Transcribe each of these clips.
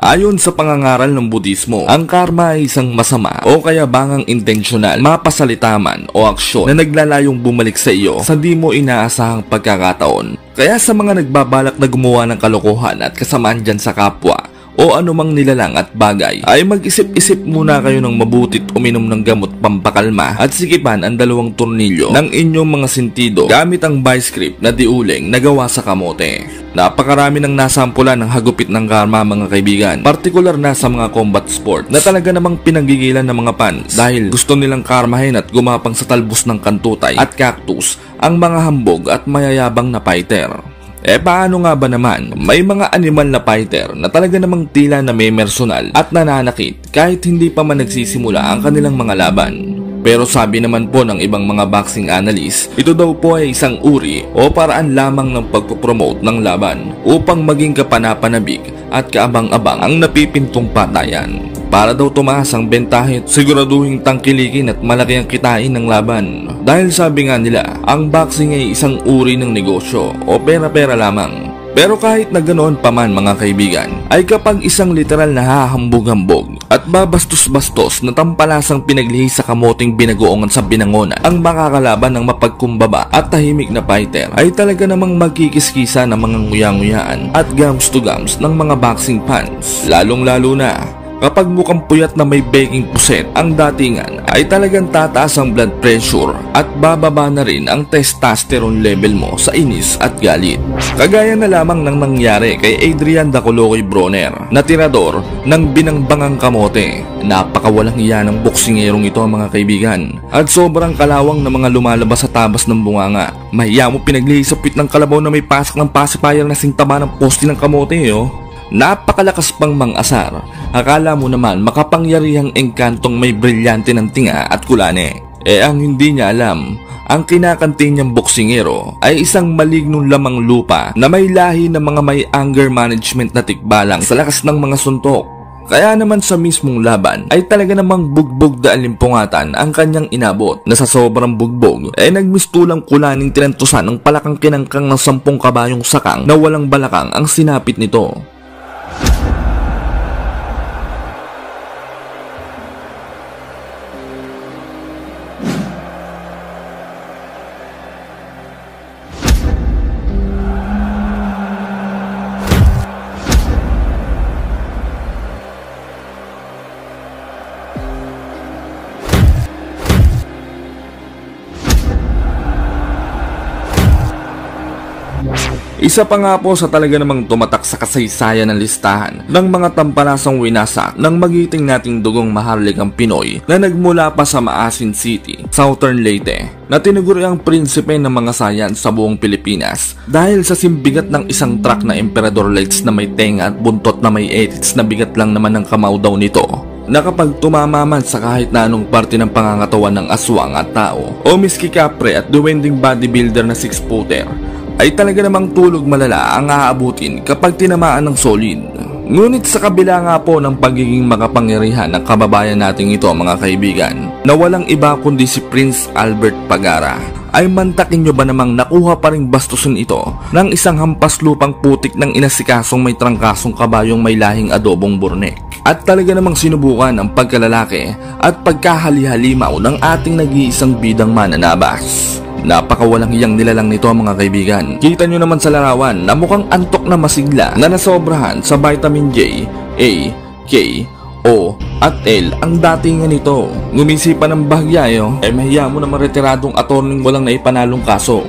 Ayon sa pangangaral ng Budismo, ang karma ay isang masama o kaya bangang intensyonal, mapasalitaman o aksyon na naglalayong bumalik sa iyo sa di mo inaasahang pagkakataon. Kaya sa mga nagbabalak na gumawa ng kalokohan at kasamaan dyan sa kapwa o anumang nilalang at bagay, ay mag-isip-isip muna kayo ng mabutit, uminom ng gamot pampakalma at sikipan ang 2 tornilyo ng inyong mga sentido gamit ang vice grip na diuling na gawa sa kamote. Napakarami ng nasampulan ng hagupit ng karma mga kaibigan, partikular na sa mga combat sport na talaga namang pinagigilan ng mga fans dahil gusto nilang karmahin at gumapang sa talbos ng kantutay at cactus ang mga hambog at mayayabang na fighter. Paano nga ba naman? May mga animal na fighter na talaga namang tila na may personal at nananakit kahit hindi pa man nagsisimula ang kanilang mga laban. Pero sabi naman po ng ibang mga boxing analyst, ito daw po ay isang uri o paraan lamang ng pagpopromote ng laban upang maging kapanapanabik at kaabang-abang ang napipintong patayan. Para daw tumaas ang bentahe, siguraduhin tangkilikin at malaki ang kitain ng laban. Dahil sabi nga nila, ang boxing ay isang uri ng negosyo o pera-pera lamang. Pero kahit na ganoon pa man mga kaibigan, ay kapag isang literal na hahambog-hambog at babastos-bastos na tampalasang pinaglihi sa kamoting binagoongan sa binangonan ang makakalaban ng mapagkumbaba at tahimik na fighter, ay talaga namang magkikiskisa ng mga nguya-nguyaan at gums to gums ng mga boxing fans. Lalong-lalo na kapag mukhang puyat na may baking puset ang datingan, ay talagang tataas ang blood pressure at bababa na rin ang testosterone level mo sa inis at galit. Kagaya na lamang ng nangyari kay Adrian Dacoloqui Broner na tirador ng binangbangang kamote. Napakawalang iya ng boksingerong ito mga kaibigan at sobrang kalawang na mga lumalabas sa tabas ng bunganga. Mahiya mo pinaglihi sa pit ng kalabaw na may pasak ng pacifier na singtaba ng poste ng kamote Napakalakas pang mang-asar. Akala mo naman makapangyarihang engkantong may brilyante ng tinga at kulane. Ang hindi niya alam, ang kinakanti niyang boksingero ay isang malignong lamang lupa na may lahi ng mga may anger management na tikbalang sa lakas ng mga suntok. Kaya naman sa mismong laban ay talaga namang bugbog da alimpungatan ang kanyang inabot na sa sobrang bugbog ay nagmistulang kulaning tinantusan ng palakang kinangkang ng 10 kabayong sakang na walang balakang ang sinapit nito. Isa pa nga po sa talaga namang tumatak sa kasaysayan ng listahan ng mga tampalasang winasak ng magiting nating dugong maharlikang Pinoy na nagmula pa sa Maasin City, Southern Leyte, na tinuguri ang prinsipe ng mga science sa buong Pilipinas dahil sa simbigat ng isang truck na Emperador Lights na may tenga at buntot na may edits na bigat lang naman ng kamao daw nito, na kapag tumama man sa kahit na anong parte ng pangangatawan ng aswang at tao o miski kapre at duwending bodybuilder na 6-footer, ay talaga namang tulog malala ang aabutin kapag tinamaan ng solid. Ngunit sa kabila nga po ng pagiging makapangyarihan ng kababayan nating ito mga kaibigan, na walang iba kundi si Prince Albert Pagara, ay mantakin nyo ba namang nakuha pa ring bastusin ito ng isang hampas lupang putik ng inasikasong may trangkasong kabayong may lahing adobong burnek? At talaga namang sinubukan ang pagkalalaki at pagkahali-halimaw ng ating nag-iisang bidang mananabas. Napakawalang hiyang nilalang nito mga kaibigan. Kita nyo naman sa larawan na mukhang antok na masigla na nasobrahan sa vitamin J, A, K, O at L ang datingan nito. Ngumisipa ng bahagya mahiya mo na maretiradong attorney walang naipanalong kaso.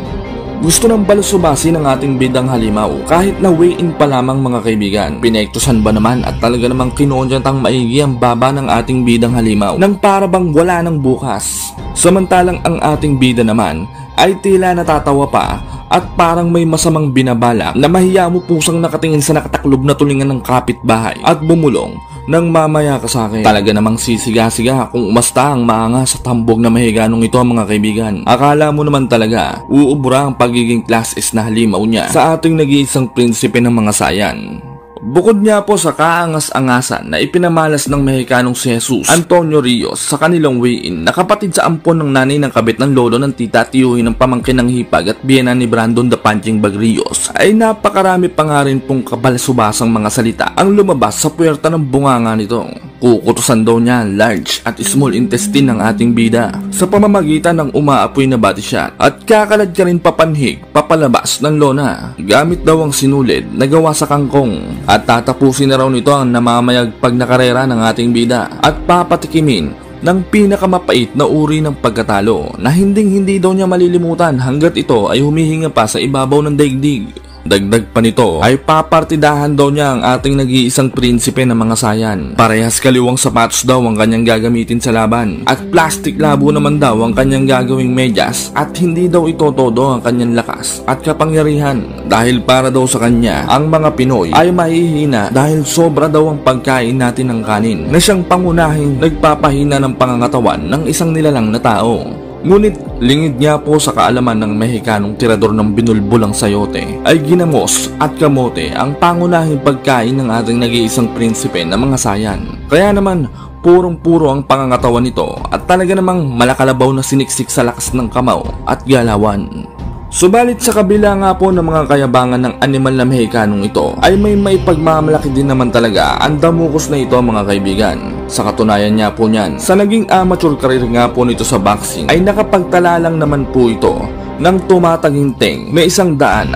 Gusto ng balusubasi ng ating bidang halimaw kahit na weigh-in pa lamang mga kaibigan. Pinektusan ba naman at talaga namang kinuunyatang maigi ang baba ng ating bidang halimaw nang para bang wala ng bukas. Samantalang ang ating bida naman ay tila natatawa pa at parang may masamang binabalak na mahiya mo pusang nakatingin sa nakataklob na tulingan ng kapitbahay at bumulong nang mamaya ka sa akin. Talaga namang sisiga-siga kung umasta ang maanga sa tambog na mahiganong ito mga kaibigan. Akala mo naman talaga uubra ang pagiging class S na halimaw niya sa ating nag-iisang prinsipe ng mga sayan. Bukod niya po sa kaangas-angasan na ipinamalas ng Mexicanong si Jesus Antonio Rios sa kanilang weigh-in na kapatid sa ampon ng nanay ng kabit ng lolo ng tita at tiyuhin ng pamangkin ng hipag at biyena ni Brandon the Punching Bag Rios, ay napakarami pa nga rin pong kabalasubasang mga salita ang lumabas sa puwerta ng bunganga nito. Kukutusan daw niya ang large at small intestine ng ating bida sa pamamagitan ng umaapoy na body shot at kakalad ka rin papanhig papalabas ng lona gamit daw ang sinulid na gawa sa kangkong at tatapusin na raw nito ang namamayagpag na karera ng ating bida at papatikimin ng pinakamapait na uri ng pagkatalo na hindi daw niya malilimutan hanggat ito ay humihinga pa sa ibabaw ng daigdig. Dagdag pa nito ay papartidahan daw niya ang ating nag-iisang prinsipe ng mga sayan. Parehas kaliwang sapatos daw ang kanyang gagamitin sa laban at plastic labo naman daw ang kanyang gagawing medyas at hindi daw ito todo ang kanyang lakas at kapangyarihan dahil para daw sa kanya ang mga Pinoy ay mahihina dahil sobra daw ang pagkain natin ng kanin na siyang pangunahing nagpapahina ng pangangatawan ng isang nilalang na tao. Ngunit lingid niya po sa kaalaman ng Mexicanong tirador ng binulbulang sayote ay ginamos at kamote ang pangunahing pagkain ng ating nag-iisang prinsipe ng mga sayan. Kaya naman purong-puro ang pangangatawan nito at talaga namang malakalabaw na siniksik sa lakas ng kamao at galawan. Subalit sa kabila nga po ng mga kayabangan ng animal na Mexicanong ito ay may maipagmamalaki din naman talaga ang damukos na ito mga kaibigan. Sa katunayan niya po niyan, sa naging amateur career nga po nito sa boxing ay nakapagtala lang naman po ito ng tumataginting may 111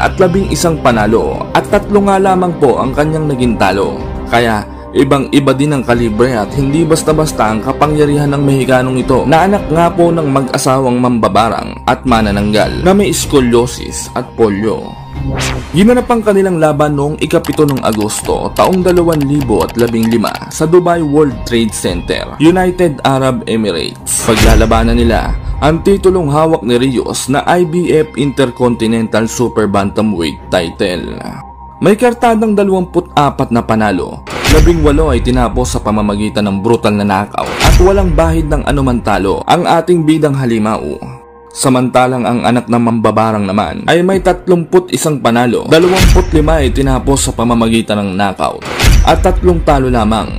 panalo at 3 nga lamang po ang kanyang naging talo. Kaya ibang-iba din ang kalibre at hindi basta-basta ang kapangyarihan ng Mexicanong ito na anak nga po ng mag-asawang mambabarang at manananggal na may scoliosis at polio. Ginanap ang kanilang laban noong ika-7 ng Agosto taong 2015 sa Dubai World Trade Center, United Arab Emirates. Paglalabanan nila ang titulong hawak ni Rios na IBF Intercontinental Super Bantamweight title. May kartadang 24 na panalo, 18 ay tinapos sa pamamagitan ng brutal na knockout at walang bahid ng anuman talo ang ating bidang halimaw. Samantalang ang anak ng mambabarang naman ay may 31 panalo, 25 ay tinapos sa pamamagitan ng knockout at 3 talo lamang.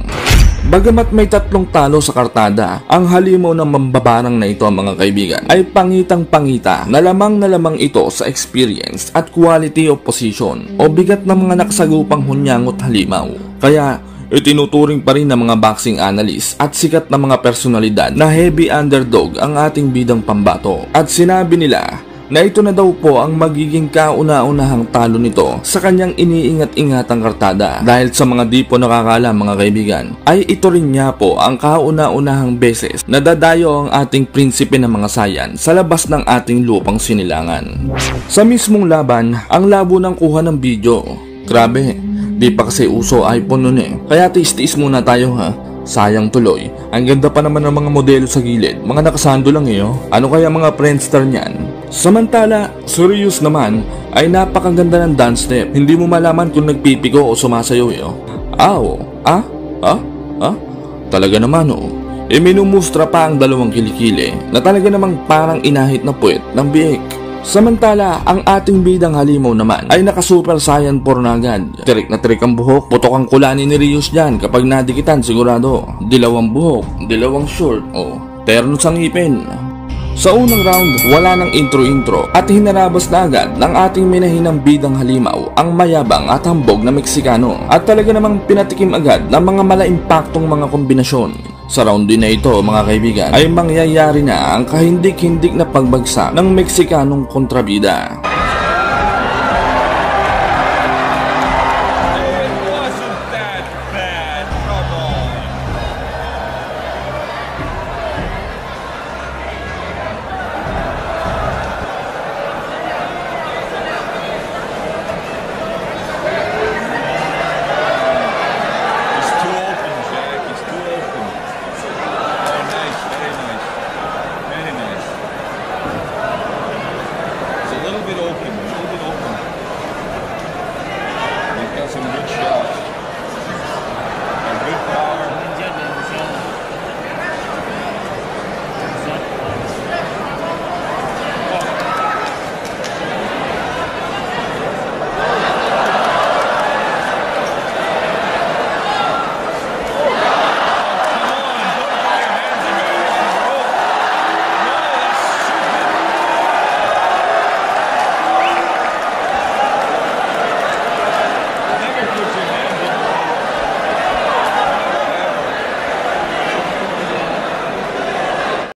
Bagamat may 3 talo sa kartada, ang halimaw ng mambabarang na ito mga kaibigan ay pangitang-pangita na lamang ito sa experience at quality of position o bigat ng mga nakasagupang hunyangot halimaw. Kaya itinuturing pa rin ng mga boxing analyst at sikat na mga personalidad na heavy underdog ang ating bidang pambato at sinabi nila na ito na daw po ang magiging kauna-unahang talo nito sa kanyang iniingat-ingatang kartada. Dahil sa mga di po nakakaalam mga kaibigan, ay ito rin niya po ang kauna-unahang beses na dadayo ang ating prinsipe ng mga sayan sa labas ng ating lupang sinilangan. Sa mismong laban, ang labo ng kuha ng video. Grabe, di pa kasi uso iPhone nun eh. Kaya tiis-tiis muna tayo ha. Sayang tuloy, ang ganda pa naman ng mga modelo sa gilid, mga nakasando lang eh oh. Ano kaya mga Friendster niyan? Samantala, si Rios naman ay napakaganda ng dance step. Hindi mo malaman kung nagpipiko o sumasayaw eh oh. Talaga naman oh. Minumustra pa ang 2 kilikili na talaga namang parang inahit na puwet ng biik. Samantala, ang ating bidang halimaw naman ay naka-super saiyan porn agad. Tirik na tirik ang buhok, putok ang kulani ni Rios dyan kapag nadikitan sigurado. Dilaw ang buhok, dilaw ang short, terno sa ngipin. Sa unang round, wala nang intro-intro at hinarabas na agad ng ating minahinang bidang halimaw ang mayabang at hambog na Meksikano at talaga namang pinatikim agad ng mga mala-impaktong mga kombinasyon. Sa round din na ito mga kaibigan ay mangyayari na ang kahindik-hindik na pagbagsak ng Meksikanong kontrabida.